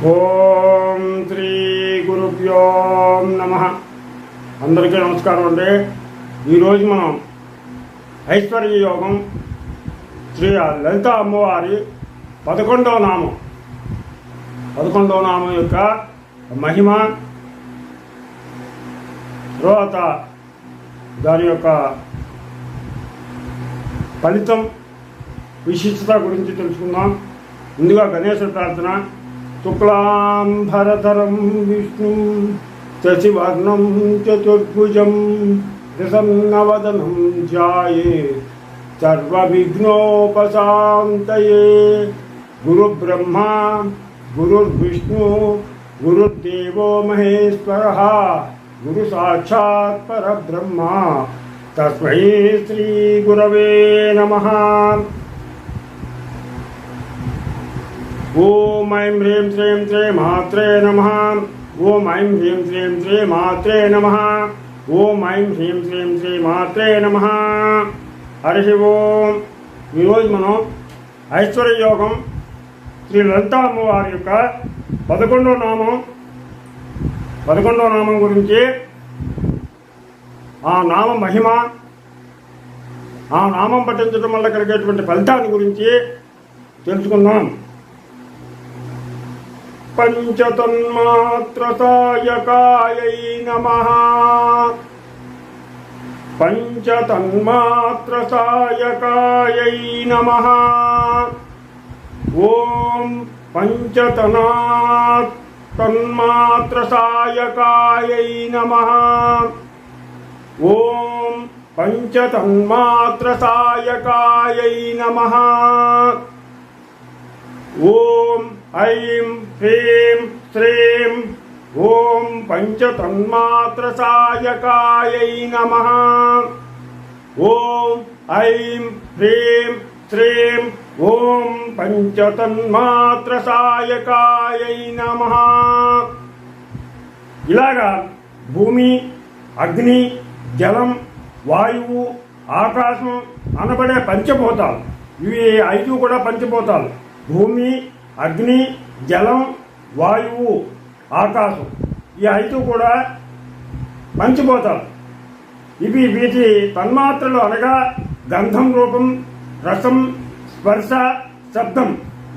ఓం శ్రీ గురుభ్యో నమః. అందరికీ నమస్కారం అండి. ఈరోజు మనం ఐశ్వర్య యోగం శ్రీ లలిత అమ్మవారి 11వ నామం యొక్క మహిమ, తర్వాత దాని యొక్క ఫలితం, విశిష్టత గురించి తెలుసుకుందాం. ముందుగా గణేశ ప్రార్థన. శుక్లాంబరధరం విష్ణుం శశివర్ణం చతుర్భుజం ప్రసన్నవదనం ధ్యాయేత్ సర్వవిఘ్నోపశాంతయే. గురుబ్రహ్మా గురుర్విష్ణు గురుర్దేవో మహేశ్వరః గురు సాక్షాత్ పరబ్రహ్మ తస్మై శ్రీ గురవే నమః. ఓం ఐం హ్రీం శ్రీం శ్రీ మాత్రే నమః. ఓం ఐం హ్రీం శ్రీం శ్రీ మాత్రే నమః. ఓం ఐం హ్రీం శ్రీం శ్రీ మాత్రే నమః. హరి ఓం. ఈరోజు మనం ఐశ్వర్య యోగం శ్రీ లలితా అమ్మవారి యొక్క 11వ నామం గురించి, ఆ నామ మహిమ, ఆ నామం పఠించడం వల్ల కలిగేటువంటి ఫలితాన్ని గురించి తెలుసుకుందాం. పంచతన్మాత్రసాయకాయై నమః. పంచతన్మాత్రసాయకాయై నమః. ఓం పంచతన్మాత్రసాయకాయై నమః. ఓం పంచతన్మాత్రసాయకాయై నమః. ఓం ఐం హ్రీం శ్రీం ఓం పంచతన్మాత్రసాయకాయై నమః. ఓం ఐం హ్రీం శ్రీం ఓం పంచతన్మాత్రసాయకాయై నమః. ఇలాగా భూమి, అగ్ని, జలం, వాయువు, ఆకాశం అనబడే పంచభూతాలు, ఇవి 5 కూడా పంచభూతాలు. భూమి, అగ్ని, జలం, వాయువు, ఆకాశం, ఈ 5 కూడా పంచభూతాలు. వీటి తన్మాత్రలు అనగా గంధం, రూపం, రసం, స్పర్శ, శబ్దం,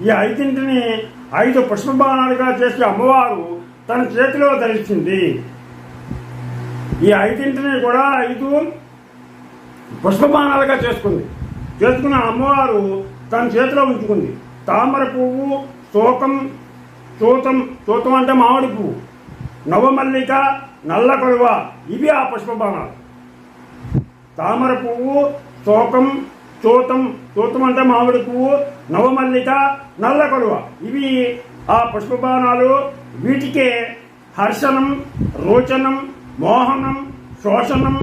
ఈ 5ంటిని 5 పుష్పబాణాలుగా చేసి అమ్మవారు తన చేతిలో ధరించింది. ఈ 5ంటిని కూడా 5 పుష్పబాణాలుగా చేసుకున్న అమ్మవారు తన చేతిలో ఉంచుకుంది. తామర పువ్వు, శోకం, చూతం అంటే మామిడి పువ్వు, నవమల్లిక, నల్ల కొలువ, ఇవి ఆ పుష్పబాణాలు. తామర పువ్వు, శోకం, చూతం అంటే మామిడి పువ్వు, నవమల్లిక, నల్ల కొలువ, ఇవి ఆ పుష్పబాణాలు. వీటికే హర్షణం, రోచనం, మోహనం, శోషణం,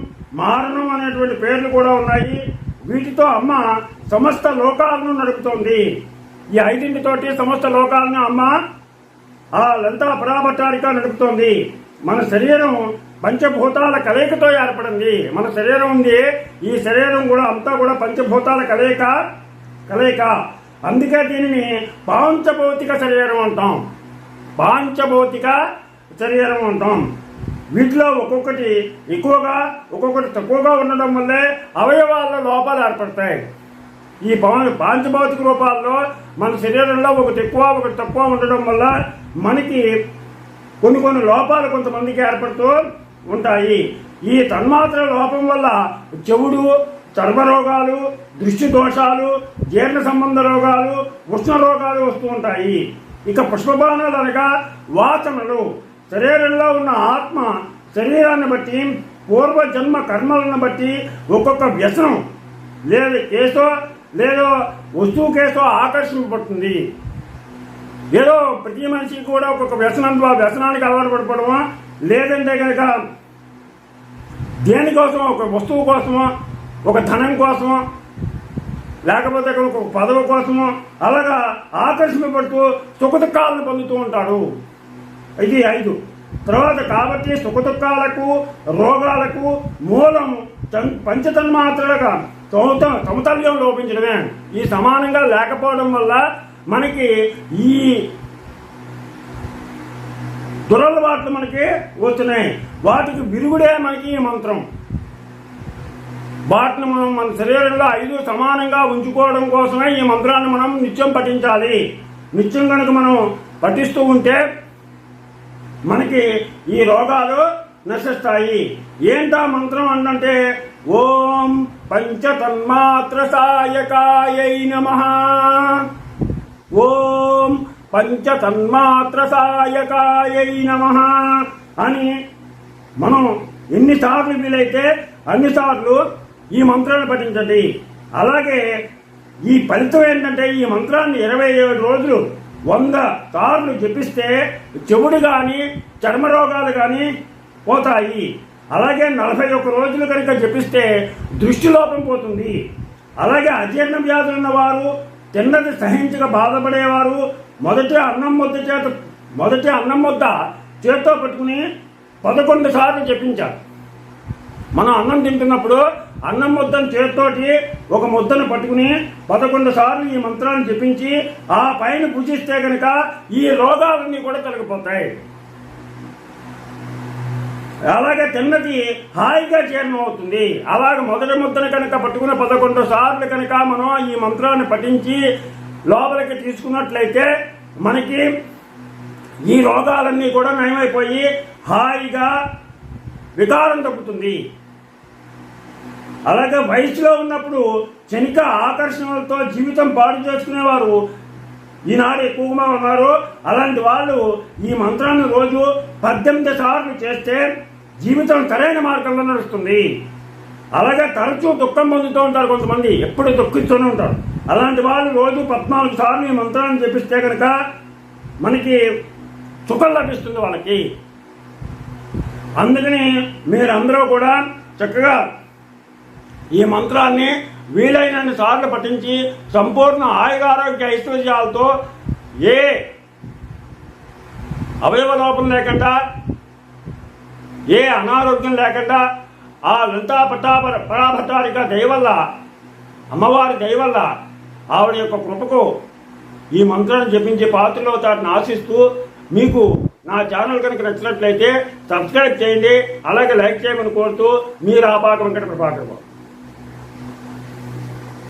మారణం అనేటువంటి పేర్లు కూడా ఉన్నాయి. వీటితో అమ్మ సమస్త లోకాలను నడుపుతోంది. ఈ 5ంటితోటి సమస్త లోకాలను అమ్మ ఆ లలితా పరాభట్టారిక నడుపుతోంది. మన శరీరం పంచభూతాల కలయికతో ఏర్పడింది. మన శరీరం ఉంది, ఈ శరీరం కూడా అంతా కూడా పంచభూతాల కలయిక. అందుకే దీనిని పాంచభౌతిక శరీరం అంటాం. వీటిలో ఒక్కొక్కటి ఎక్కువగా, ఒక్కొక్కటి తక్కువగా ఉండడం వల్లే అవయవాల్లో లోపాలు ఏర్పడతాయి. ఈ పాంచభౌతిక రూపాల్లో మన శరీరంలో ఒకటి ఎక్కువ, ఒకటి తక్కువ ఉండడం వల్ల మనకి కొన్ని లోపాలు కొంతమందికి ఏర్పడుతూ ఉంటాయి. ఈ తన్మాత్ర లోపం వల్ల చెవుడు, చర్మరోగాలు, దృష్టి దోషాలు, జీర్ణ సంబంధ రోగాలు, ఉష్ణ రోగాలు వస్తూ ఉంటాయి. ఇక పుష్పబాణాలు అనగా వాసనలు. శరీరంలో ఉన్న ఆత్మ శరీరాన్ని బట్టి, పూర్వజన్మ కర్మలను బట్టి ఒక్కొక్క వ్యసనం లేదో వస్తువు కేసో ఆకర్షింపబడుతుంది. ఏదో ప్రతి మనిషికి కూడా ఒక్కొక్క వ్యసనానికి అలవాటు పడిపోవడమో, లేదంటే కనుక దేనికోసమో, ఒక వస్తువు కోసమో, ఒక ధనం కోసమో, లేకపోతే ఒక పదవి కోసమో అలాగా ఆకర్షింపబడుతూ సుఖదుఖాలను పొందుతూ ఉంటాడు. ఇది 5. తర్వాత కాబట్టి సుఖదుఖాలకు, రోగాలకు మూలం పంచతన్మాత్రలుగా సమతుల్యం లోపించడమే. ఈ సమానంగా లేకపోవడం వల్ల మనకి ఈ దురలవాట్లు మనకి వస్తున్నాయి. వాటికి విరుగుడే మనకి ఈ మంత్రం. వాటిని మనం మన శరీరంలో 5 సమానంగా ఉంచుకోవడం కోసమే ఈ మంత్రాన్ని మనం నిత్యం పఠించాలి. నిత్యం కనుక మనం పఠిస్తూ ఉంటే మనకి ఈ రోగాలు నశిస్తాయి. ఏంటా మంత్రం అంటే ఓం పంచతన్మాత్ర సాయకాయై నమః, ఓం పంచతన్మాత్ర సాయకాయై నమః అని మనం ఎన్నిసార్లు వీలైతే అన్నిసార్లు ఈ మంత్రాన్ని పఠించండి. అలాగే ఈ ఫలితం ఏంటంటే ఈ మంత్రాన్ని 27 రోజులు 100 సార్లు జపిస్తే చెవుడు కానీ చర్మ రోగాలు కానీ పోతాయి. అలాగే 41 రోజులు కనుక జపిస్తే దృష్టి లోపం పోతుంది. అలాగే అజీర్ణ వ్యాధులు ఉన్నవారు, తిన్నది సహించక బాధపడేవారు మొదటి అన్నం ముద్ద చేత్తో పట్టుకుని 11 సార్లు జపించారు. మనం అన్నం తింటున్నప్పుడు అన్నం ముద్దను చేతితోటి ఒక ముద్దను పట్టుకుని 11 సార్లు ఈ మంత్రాన్ని జపించి ఆ పైన పూజిస్తే కనుక ఈ రోగాలన్నీ కూడా తొలగిపోతాయి. అలాగే తిన్నది హాయిగా జీర్ణం అవుతుంది. అలాగే మొదటి ముద్దను కనుక పట్టుకుని 11 సార్లు కనుక మనం ఈ మంత్రాన్ని పఠించి లోపలికి తీసుకున్నట్లయితే మనకి ఈ రోగాలన్నీ కూడా నయమైపోయి హాయిగా వికారం తగ్గుతుంది. అలాగే వయసులో ఉన్నప్పుడు క్షణిక ఆకర్షణలతో జీవితం పాడు చేసుకునేవారు ఈనాడు ఎక్కువగా ఉన్నారు. అలాంటి వాళ్ళు ఈ మంత్రాన్ని రోజు 18 సార్లు చేస్తే జీవితం సరైన మార్గంలో నడుస్తుంది. అలాగే తరచూ దుఃఖం పొందుతూ ఉంటారు కొంతమంది, ఎప్పుడు దుఃఖిస్తూనే ఉంటారు. అలాంటి వాళ్ళు రోజు 14 సార్లు ఈ మంత్రాన్ని జపిస్తే కనుక మనకి సుఖం లభిస్తుంది వాళ్ళకి. అందుకని మీరందరూ కూడా చక్కగా ఈ మంత్రాన్ని వీలైనన్ని సార్లు పఠించి సంపూర్ణ ఆయురారోగ్య ఐశ్వర్యాలతో ఏ అవయవ లోపం లేకుండా ఏ అనారోగ్యం లేకుండా ఆ లలితా పరాభట్టారిక దయవల్ల అమ్మవారి దయవల్ల ఆవిడ యొక్క కృపకు ఈ మంత్రాన్ని జపించే పాత్రలో తాటిని ఆశిస్తూ మీకు నా ఛానల్ కనుక నచ్చినట్లయితే సబ్స్క్రైబ్ చేయండి. అలాగే లైక్ చేయమని కోరుతూ మీ రాపాక వెంకట ప్రభాకర్.